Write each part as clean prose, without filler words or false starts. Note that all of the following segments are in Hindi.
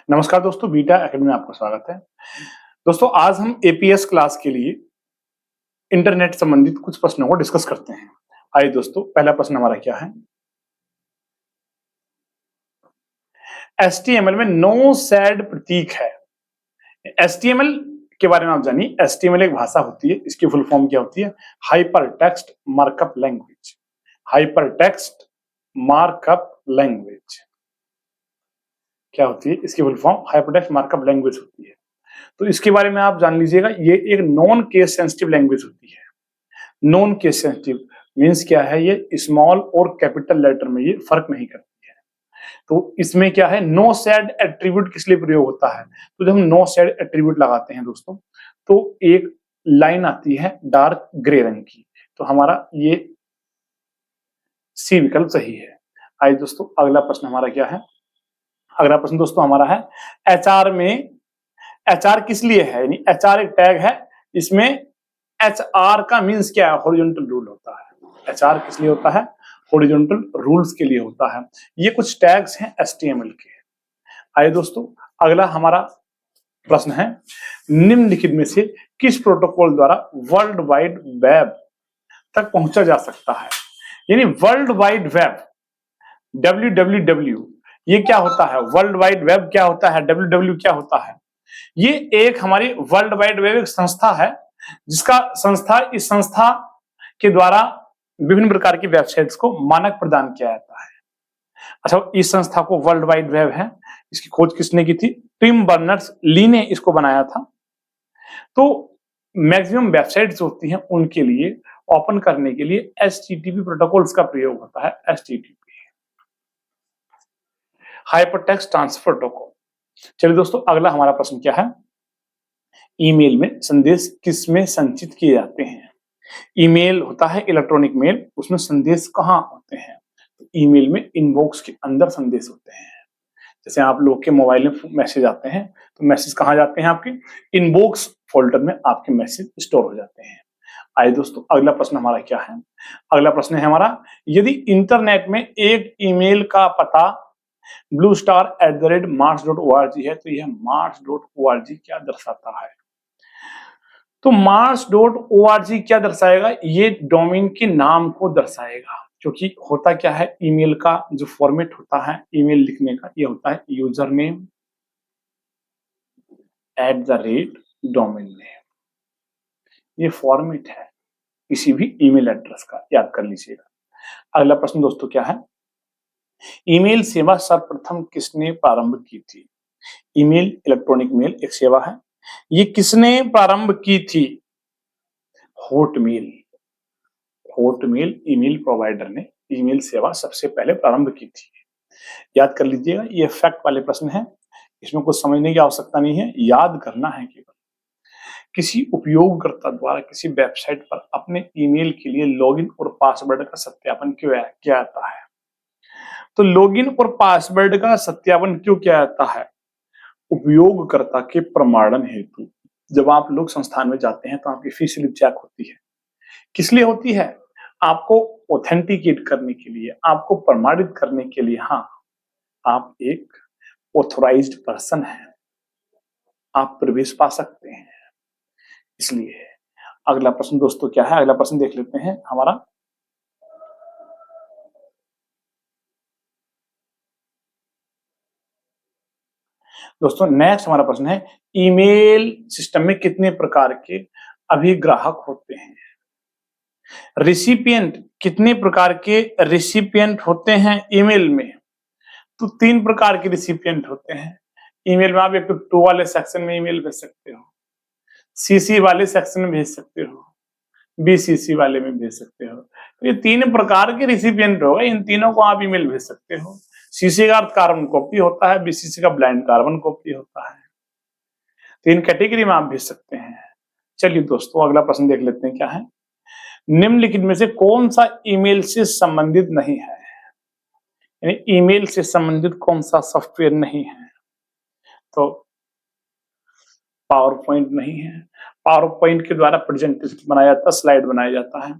नमस्कार दोस्तों, बीटा एकेडमी में आपका स्वागत है। दोस्तों, आज हम एपीएस क्लास के लिए इंटरनेट संबंधित कुछ प्रश्नों को डिस्कस करते हैं। आइए दोस्तों, पहला प्रश्न हमारा क्या है? एचटीएमएल में नो सैड प्रतीक है। एचटीएमएल के बारे में आप जानिए। एचटीएमएल एक भाषा होती है, इसकी फुल फॉर्म क्या होती है? Hyper text markup language. Hyper text markup language क्या होती है? इसकी full form hyper text markup language होती है। तो इसके बारे में आप जान लीजिएगा, ये एक नॉन केस सेंसिटिव लैंग्वेज होती है। नॉन केस सेंसिटिव मीन्स क्या है? ये स्मॉल और कैपिटल लेटर में ये फर्क नहीं करती है। तो इसमें क्या है? नो सैड एट्रीब्यूट किस लिए प्रयोग होता है? तो जब हम नो सैड एट्रीब्यूट लगाते हैं दोस्तों, तो एक लाइन आती है डार्क ग्रे रंग की। तो हमारा ये सी विकल्प सही है। आइए दोस्तों, अगला प्रश्न हमारा क्या है? अगला प्रश्न दोस्तों हमारा है, एचआर में एचआर किस लिए है? यानी एचआर एक टैग है, इसमें एचआर का मीन्स क्या है? हॉरिजॉन्टल रूल होता है। एचआर किस लिए होता है? हॉरिजॉन्टल रूल्स के लिए होता है। ये कुछ टैग्स हैं एचटीएमएल के। आइए दोस्तों, अगला हमारा प्रश्न है, निम्नलिखित में से किस प्रोटोकॉल द्वारा वर्ल्ड वाइड वेब तक पहुंचा जा सकता है? यानी वर्ल्ड वाइड वेब, www, ये क्या होता है? वर्ल्ड वाइड वेब क्या होता है? www क्या होता है? ये एक हमारी वर्ल्ड वाइड वेब एक संस्था है, जिसका इस संस्था के द्वारा विभिन्न प्रकार की वेबसाइट्स को मानक प्रदान किया जाता है। अच्छा, इस संस्था को वर्ल्ड वाइड वेब है, इसकी खोज किसने की थी? टिम बर्नर्स ली ने इसको बनाया था। तो मैक्सिमम वेबसाइट्स होती हैं, उनके लिए ओपन करने के लिए एचटीटीपी प्रोटोकॉल्स का प्रयोग होता है। HTTP, hypertext transfer protocol. चलिए दोस्तों, अगला हमारा प्रश्न क्या है? ईमेल में संदेश किस में संचित किए जाते हैं? ईमेल होता है इलेक्ट्रॉनिक मेल, उसमें संदेश कहाँ होते हैं? तो ईमेल में इनबॉक्स के अंदर संदेश होते हैं। जैसे आप लोग के मोबाइल में मैसेज आते हैं, तो मैसेज कहाँ जाते हैं? आपके इनबॉक्स फोल्डर में आपके मैसेज स्टोर हो जाते हैं। आइए दोस्तों, अगला प्रश्न हमारा क्या है? अगला प्रश्न है हमारा, यदि इंटरनेट में एक ईमेल का पता bluestar@mars.org है, तो यह mars.org क्या दर्शाता है? तो mars.org क्या दर्शाएगा? ये डोमेन के नाम को दर्शाएगा। क्योंकि होता क्या है, ईमेल का जो फॉर्मेट होता है ईमेल लिखने का, ये होता है यूजर नेम @डोमेन नेम। ये फॉर्मेट है किसी भी ईमेल एड्रेस का, याद कर लीजिएगा। अगला प्रश्न दोस्तों क्या है? ईमेल सेवा सर्वप्रथम किसने प्रारंभ की थी? ईमेल इलेक्ट्रॉनिक मेल एक सेवा है, ये किसने प्रारंभ की थी? हॉटमेल। हॉटमेल ईमेल प्रोवाइडर ने ईमेल सेवा सबसे पहले प्रारंभ की थी। याद कर लीजिएगा, ये फैक्ट वाले प्रश्न हैं, इसमें कुछ समझने की आवश्यकता नहीं है, याद करना है केवल। किसी उपयोगकर्ता द्वारा किसी वेबसाइट पर अपने ईमेल के लिए लॉगिन और पासवर्ड का सत्यापन क्यों किया जाता है? तो लॉगिन और पासवर्ड का सत्यापन क्यों किया जाता है? उपयोगकर्ता के प्रमाणन हेतु। जब आप लोग संस्थान में जाते हैं तो आपकी फीस स्लिप चेक होती है। किस लिए होती है? आपको ऑथेंटिकेट करने के लिए, आपको प्रमाणित करने के लिए। हाँ, आप एक ऑथोराइज्ड पर्सन हैं, आप प्रवेश पा सकते हैं, इसलिए। अगला प्रश्न दोस्तों क्या है? अगला प्रश्न देख लेते हैं हमारा, दोस्तों नेक्स्ट हमारा प्रश्न है, ईमेल सिस्टम में कितने प्रकार के अभिग्राहक होते हैं? रिसिपिएंट, कितने प्रकार के रिसिपिएंट होते हैं ईमेल में? तो 3 प्रकार के रिसिपिएंट होते हैं ईमेल में। आप एक तो टू वाले सेक्शन में ईमेल भेज सकते हो, सीसी वाले सेक्शन में भेज सकते हो, बीसीसी वाले में भेज सकते हो। तो ये 3 प्रकार के रिसिपिएंट होगा, इन तीनों को आप ईमेल भेज सकते हो। सीसी का अर्थ कार्बन कॉपी होता है, बीसीसी का ब्लाइंड कार्बन कॉपी होता है। 3 कैटेगरी में आप भेज सकते हैं। चलिए दोस्तों, अगला प्रश्न देख लेते हैं क्या है? निम्नलिखित में से कौन सा ईमेल से संबंधित नहीं है? यानी ईमेल से संबंधित कौन सा सॉफ्टवेयर नहीं है? तो पावर पॉइंट नहीं है। पावर पॉइंट के द्वारा प्रेजेंटेशन बनाया जाता है, स्लाइड बनाया जाता है।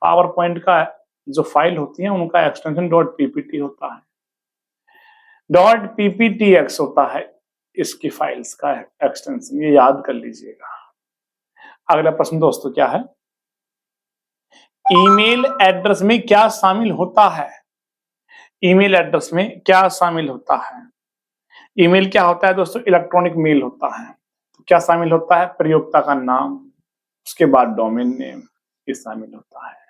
पावर पॉइंट का जो फाइल होती है उनका एक्सटेंशन .ppt होता है, .pptx होता है। इसकी फाइल्स का एक्सटेंशन, ये याद कर लीजिएगा। अगला प्रश्न दोस्तों क्या है, ईमेल एड्रेस में क्या शामिल होता है? ईमेल एड्रेस में क्या शामिल होता है? ईमेल क्या होता है दोस्तों? इलेक्ट्रॉनिक मेल होता है। तो क्या शामिल होता है? प्रयोक्ता का नाम, उसके बाद डोमेन नेम, ये शामिल होता है।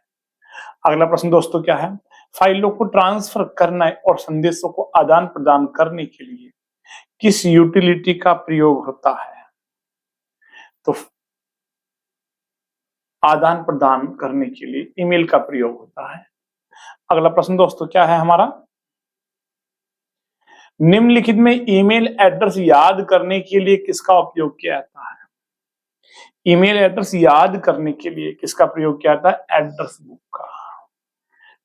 अगला प्रश्न दोस्तों क्या है, फाइलों को ट्रांसफर करना और संदेशों को आदान प्रदान करने के लिए किस यूटिलिटी का प्रयोग होता है? तो आदान प्रदान करने के लिए ईमेल का प्रयोग होता है। अगला प्रश्न दोस्तों क्या है हमारा, निम्नलिखित में ईमेल एड्रेस याद करने के लिए किसका उपयोग किया जाता है? ईमेल एड्रेस याद करने के लिए किसका प्रयोग किया जाता है? एड्रेस बुक का।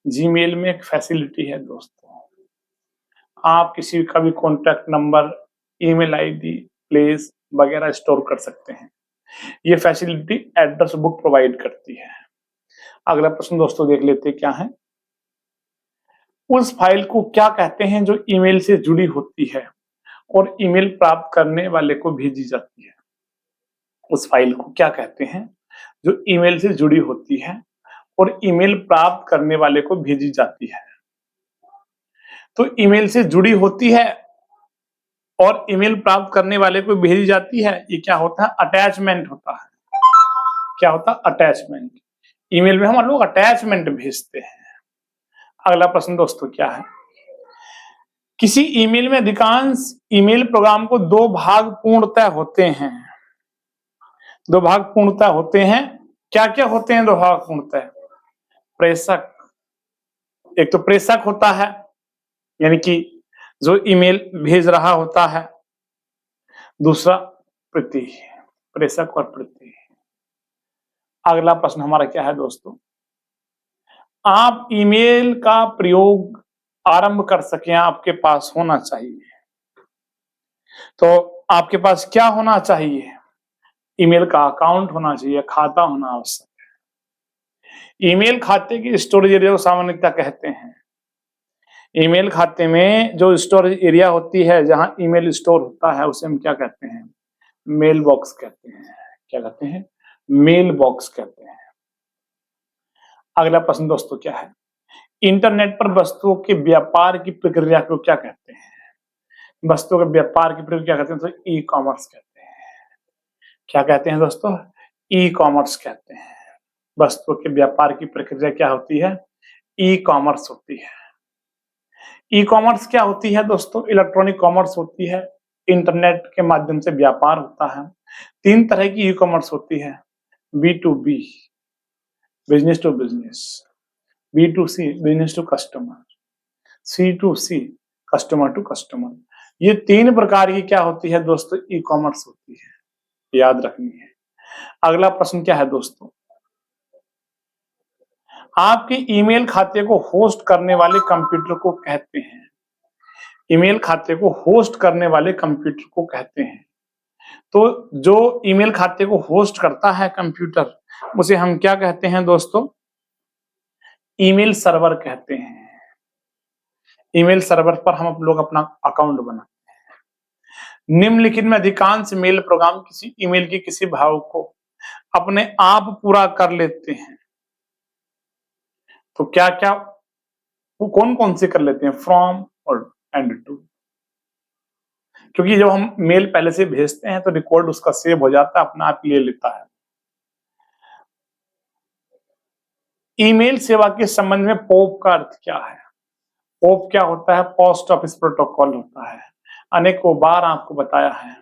जीमेल में एक फैसिलिटी है दोस्तों, आप किसी का भी contact number, email ID, place वगैरह स्टोर कर सकते हैं। ये फैसिलिटी एड्रेस बुक प्रोवाइड करती है। अगला प्रश्न दोस्तों देख लेते हैं क्या है, उस फाइल को क्या कहते हैं जो ईमेल से जुड़ी होती है और ईमेल प्राप्त करने वाले को भेजी जाती है? उस फाइल को क्या कहते हैं जो ईमेल से जुड़ी होती है और ईमेल प्राप्त करने वाले को भेजी जाती है? तो ईमेल से जुड़ी होती है और ईमेल प्राप्त करने वाले को भेजी जाती है, ये क्या होता है? अटैचमेंट होता है। क्या होता है? अटैचमेंट। ईमेल में हम लोग अटैचमेंट भेजते हैं। अगला प्रश्न दोस्तों क्या है, किसी ईमेल में अधिकांश ईमेल प्रोग्राम को दो भाग पूर्णतः होते हैं। दो भाग पूर्णतः होते हैं, क्या क्या होते हैं दो भाग पूर्णतः? प्रेषक, एक तो प्रेषक होता है, यानी कि जो ईमेल भेज रहा होता है। दूसरा प्रति, प्रेषक और प्रति। अगला प्रश्न हमारा क्या है दोस्तों, आप ईमेल का प्रयोग आरंभ कर सकें आपके पास होना चाहिए। तो आपके पास क्या होना चाहिए? ईमेल का अकाउंट होना चाहिए, खाता होना आवश्यक है। ईमेल खाते की स्टोरेज एरिया को सामान्यतः कहते हैं। ईमेल खाते में जो स्टोरेज एरिया होती है, जहां ईमेल स्टोर होता है, उसे हम क्या कहते हैं? मेल बॉक्स कहते हैं। क्या कहते हैं? मेल बॉक्स कहते हैं। अगला प्रश्न दोस्तों क्या है, इंटरनेट पर वस्तुओं के व्यापार की प्रक्रिया को क्या कहते हैं? वस्तुओं के व्यापार की प्रक्रिया क्या कहते हैं? तो ई कॉमर्स कहते हैं। क्या कहते हैं दोस्तों? ई कॉमर्स कहते हैं। वस्तुओं के व्यापार की प्रक्रिया क्या होती है? ई कॉमर्स होती है। ई कॉमर्स क्या होती है दोस्तों? इलेक्ट्रॉनिक कॉमर्स होती है। इंटरनेट के माध्यम से व्यापार होता है। तीन तरह की ई कॉमर्स होती है, B2B, business to business, B2C, business to customer, C2C, customer to customer. ये तीन प्रकार की क्या होती है दोस्तों? ई कॉमर्स होती है, याद रखनी है। अगला प्रश्न क्या है दोस्तों, आपके ईमेल खाते को होस्ट करने वाले कंप्यूटर को कहते हैं। ईमेल खाते को होस्ट करने वाले कंप्यूटर को कहते हैं। तो जो ईमेल खाते को होस्ट करता है कंप्यूटर, उसे हम क्या कहते हैं दोस्तों? ईमेल सर्वर कहते हैं। ईमेल सर्वर पर हम लोग अपना अकाउंट बनाते हैं। निम्नलिखित में अधिकांश मेल प्रोग्राम किसी ईमेल के किसी भाग को अपने आप पूरा कर लेते हैं। तो क्या क्या, वो कौन कौन से कर लेते हैं? फ्रॉम और एंड टू। क्योंकि जब हम मेल पहले से भेजते हैं तो रिकॉर्ड उसका सेव हो जाता है, अपना आप ले लेता है। ईमेल सेवा के संबंध में पॉप का अर्थ क्या है? पॉप क्या होता है? पोस्ट ऑफिस प्रोटोकॉल होता है। अनेकों बार आपको बताया है।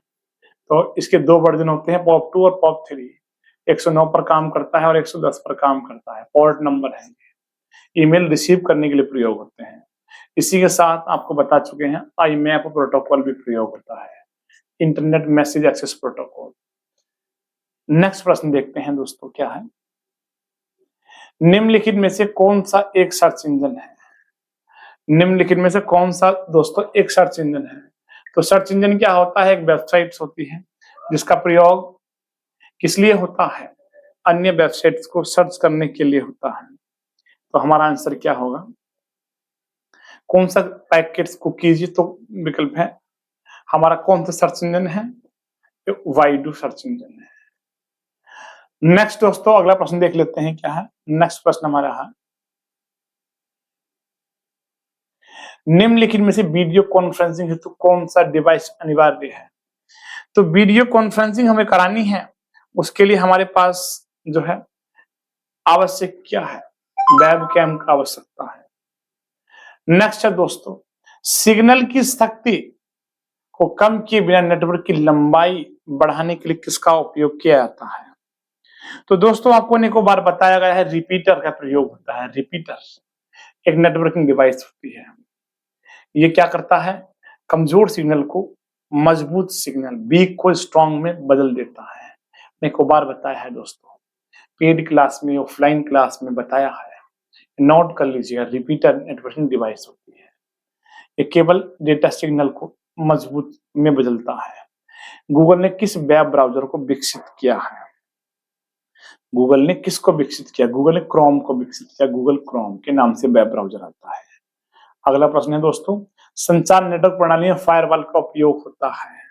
तो इसके दो वर्जन होते हैं, पॉप 2 और पॉप 3। 109 पर काम करता है और 110 पर काम करता है। पोर्ट नंबर है। ईमेल रिसीव करने के लिए प्रयोग होते हैं। इसी के साथ आपको बता चुके हैं IMAP प्रोटोकॉल भी प्रयोग होता है, internet message access protocol. Next प्रश्न देखते हैं दोस्तों क्या है, निम्नलिखित में से कौन सा एक सर्च इंजन है? निम्नलिखित में से कौन सा दोस्तों एक सर्च इंजन है? तो सर्च इंजन क्या होता है? एक वेबसाइट होती है जिसका प्रयोग किस लिए होता है? अन्य वेबसाइट्स को सर्च करने के लिए होता है। तो हमारा आंसर क्या होगा? कौन सा? पैकेट्स, कुकीज तो विकल्प है। हमारा कौन सा सर्च इंजन है? वाइडू सर्च इंजन है। नेक्स्ट दोस्तों अगला प्रश्न देख लेते हैं क्या है। नेक्स्ट प्रश्न हमारा है, निम्नलिखित में से वीडियो कॉन्फ्रेंसिंग हेतु कौन सा डिवाइस अनिवार्य है? तो वीडियो कॉन्फ्रेंसिंग हमें करानी है, उसके लिए हमारे पास जो है आवश्यक क्या है? वेब कैम का आवश्यकता है। नेक्स्ट है दोस्तों, सिग्नल की शक्ति को कम किए बिना नेटवर्क की लंबाई बढ़ाने के लिए किसका उपयोग किया जाता है? तो दोस्तों आपको एक बार बताया गया है, रिपीटर का प्रयोग होता है। रिपीटर एक नेटवर्किंग डिवाइस होती है। ये क्या करता है? कमजोर सिग्नल को मजबूत सिग्नल, वीक को स्ट्रॉन्ग में बदल देता है। मैं एक बार बताया है दोस्तों, पेड क्लास में, ऑफलाइन क्लास में बताया है। नोट कर लीजिएगा, रिपीटर नेटवर्किंग डिवाइस होती है। ये केवल डेटा सिग्नल को मजबूत में बदलता है। गूगल ने किस वेब ब्राउजर को विकसित किया है? गूगल ने किसको विकसित किया? गूगल ने क्रोम को विकसित किया। गूगल क्रोम के नाम से वेब ब्राउजर आता है। अगला प्रश्न है दोस्तों, संचार नेटवर्क प्रणाली में फायरवॉल का उपयोग होता है।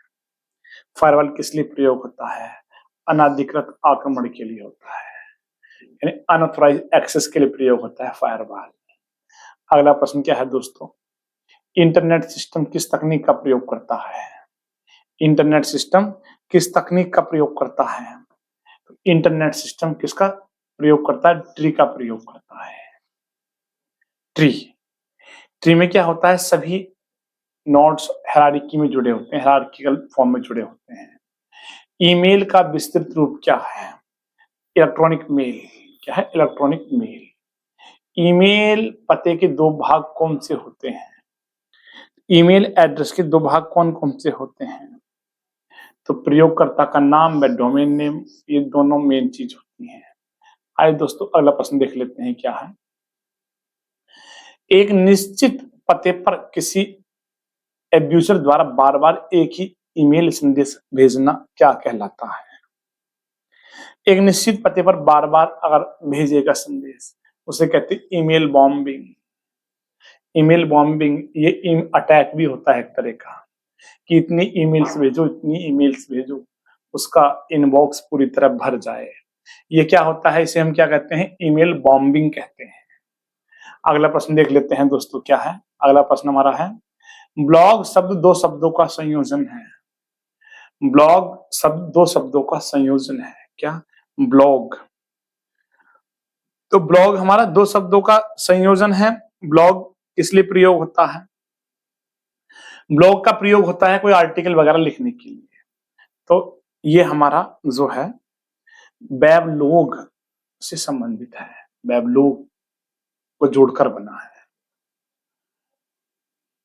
फायरवॉल किस लिए प्रयोग होता है? अनाधिकृत आक्रमण के लिए होता है, यानी अनऑथराइज एक्सेस के लिए प्रयोग होता है फायरवॉल। अगला प्रश्न क्या है दोस्तों, इंटरनेट सिस्टम किस तकनीक का प्रयोग करता है? इंटरनेट सिस्टम किस तकनीक का प्रयोग करता है? तो इंटरनेट सिस्टम किसका प्रयोग करता है? ट्री का प्रयोग करता है। ट्री में क्या होता है? सभी नोड्स हायरार्की में जुड़े होते हैं, हायरार्किकल फॉर्म में जुड़े होते हैं। ईमेल का विस्तृत रूप क्या है? Electronic mail. क्या है? Electronic mail. ईमेल पते के दो भाग कौन से होते हैं? ईमेल एड्रेस के दो भाग कौन कौन से होते हैं? तो प्रयोगकर्ता का नाम व डोमेन नेम, ये दोनों मेन चीज होती हैं। आइए दोस्तों अगला प्रश्न देख लेते हैं क्या है। एक निश्चित पते पर किसी एब्यूजर द्वारा बार बार एक ही ईमेल संदेश भेजना क्या कहलाता है? एक निश्चित पते पर बार बार अगर भेजेगा संदेश, उसे कहते हैं ईमेल बॉम्बिंग। ईमेल बॉम्बिंग ये अटैक भी होता है एक तरह का, कि इतनी ईमेल्स भेजो, इतनी ईमेल्स भेजो, उसका इनबॉक्स पूरी तरह भर जाए। ये क्या होता है? इसे हम क्या कहते हैं? ईमेल बॉम्बिंग कहते हैं। अगला प्रश्न देख लेते हैं दोस्तों क्या है। अगला प्रश्न हमारा है, ब्लॉग शब्द दो शब्दों का संयोजन है। ब्लॉग शब्द दो शब्दों का संयोजन है। क्या? ब्लॉग। तो ब्लॉग हमारा दो शब्दों का संयोजन है। ब्लॉग इसलिए प्रयोग होता है, ब्लॉग का प्रयोग होता है कोई आर्टिकल वगैरह लिखने के लिए। तो ये हमारा जो है वेबलॉग से संबंधित है, वेबलॉग को जोड़कर बना है।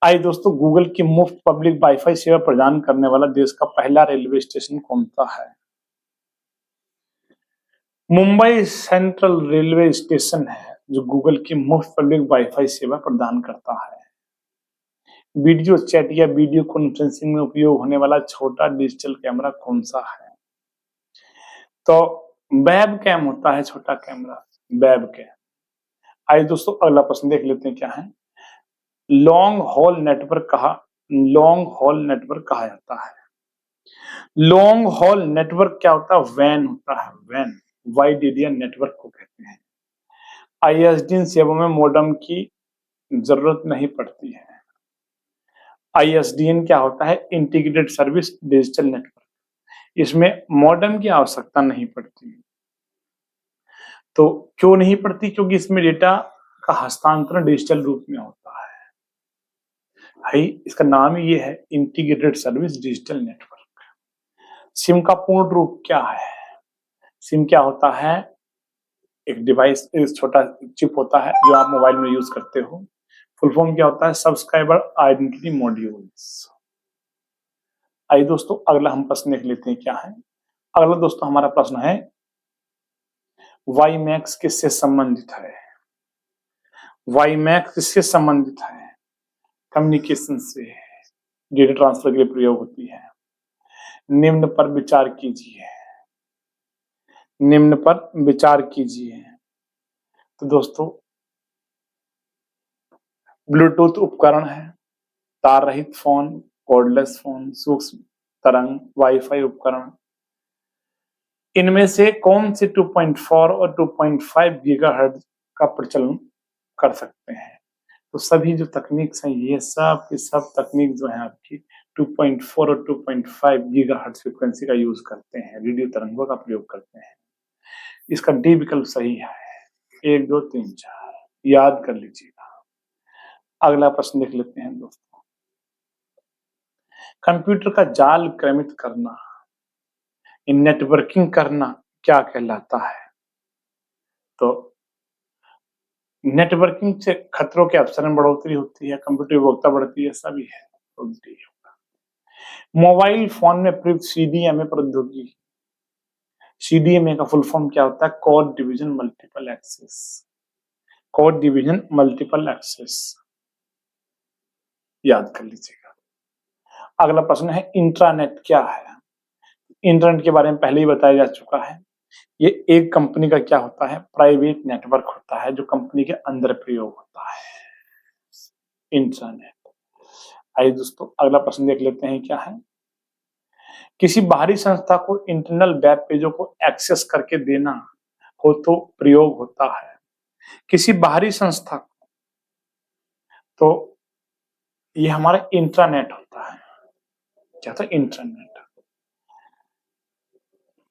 आइए दोस्तों, गूगल की मुफ्त पब्लिक वाईफाई सेवा प्रदान करने वाला देश का पहला रेलवे स्टेशन कौन सा है? मुंबई सेंट्रल रेलवे स्टेशन है जो गूगल की मुफ्त पब्लिक वाईफाई सेवा प्रदान करता है। वीडियो चैट या वीडियो कॉन्फ्रेंसिंग में उपयोग होने वाला छोटा डिजिटल कैमरा कौन सा है? तो वेब कैम होता है, छोटा कैमरा, वेब कैम। आइए दोस्तों अगला प्रश्न देख लेते हैं क्या है। लॉन्ग हॉल नेटवर्क कहा जाता है? लॉन्ग हॉल नेटवर्क क्या होता है? वैन होता है, वैन, वाइड एरिया नेटवर्क को कहते हैं। आईएसडीएन सेवा में मॉडेम की जरूरत नहीं पड़ती है। आईएसडीएन क्या होता है? इंटीग्रेटेड सर्विस डिजिटल नेटवर्क, इसमें मॉडेम की आवश्यकता नहीं पड़ती। तो क्यों नहीं पड़ती? क्योंकि इसमें डेटा का हस्तांतरण डिजिटल रूप में होता है। भाई इसका नाम ही ये है, integrated service digital network. SIM का पूर्ण रूप क्या है? सिम क्या होता है? एक डिवाइस, एक छोटा चिप होता है जो आप मोबाइल में यूज करते हो। फुल फॉर्म क्या होता है? Subscriber identity modules. आइए दोस्तों अगला हम प्रश्न देख लेते हैं क्या है। अगला दोस्तों हमारा प्रश्न है, वाई मैक्स किससे संबंधित है? वाई मैक्स किससे संबंधित है? कम्युनिकेशन से, डेटा ट्रांसफर के लिए प्रयोग होती है। निम्न पर विचार कीजिए, निम्न पर विचार कीजिए। तो दोस्तों ब्लूटूथ उपकरण है, तार रहित फोन, कॉर्डलेस फोन, सूक्ष्म तरंग, वाईफाई उपकरण, इनमें से कौन से 2.4 और 2.5 गीगाहर्ट्ज का प्रचलन कर सकते हैं? तो सभी जो तकनीक हैं ये सब की सब तकनीक जो है आपकी 2.4 और 2.5 गीगाहर्ट्ज फ्रीक्वेंसी का यूज करते हैं, रेडियो तरंगों का प्रयोग करते हैं। इसका डी विकल्प सही है। 1 2 3 4 याद कर लीजिएगा। अगला प्रश्न देख लेते हैं दोस्तों। कंप्यूटर का जाल क्रमित करना, नेटवर्किंग करना क्या कहलाता है? तो नेटवर्किंग से खतरों के अवसर में बढ़ोतरी होती है, कंप्यूटर उपभोक्ता बढ़ती है, सभी है। मोबाइल फोन में प्रयुक्त सीडीएमए प्रौद्योगिकी, सीडीएमए का फुल फॉर्म क्या होता है? Code division multiple access, code division multiple access, याद कर लीजिएगा। अगला प्रश्न है इंट्रानेट क्या है? इंटरनेट के बारे में पहले ही बताया जा चुका है। ये एक कंपनी का क्या होता है? प्राइवेट नेटवर्क होता है जो कंपनी के अंदर प्रयोग होता है, इंटरनेट। आइए दोस्तों अगला प्रश्न देख लेते हैं क्या है। किसी बाहरी संस्था को इंटरनल वेब पेजों को एक्सेस करके देना हो तो प्रयोग होता है किसी बाहरी संस्था को, तो ये हमारा इंट्रानेट होता है। क्या था? इंटरनेट।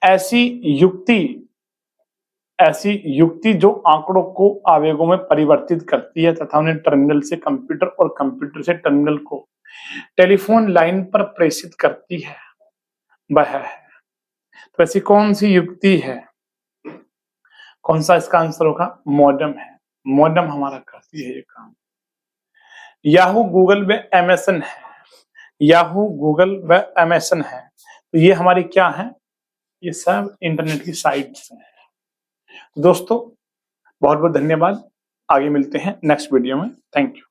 ऐसी युक्ति जो आंकड़ों को आवेगों में परिवर्तित करती है तथा उन्हें टर्मिनल से कंप्यूटर और कंप्यूटर से टर्मिनल को टेलीफोन लाइन पर प्रेषित करती है, वह है। तो ऐसी कौन सी युक्ति है? कौन सा इसका आंसर होगा? मॉडेम है। मॉडेम हमारा करती है ये काम। याहू गूगल व एमएसएन है, याहू गूगल व एमएसएन है, तो ये हमारी क्या है? ये सब इंटरनेट की साइट्स हैं। दोस्तों बहुत बहुत धन्यवाद। आगे मिलते हैं नेक्स्ट वीडियो में। Thank you.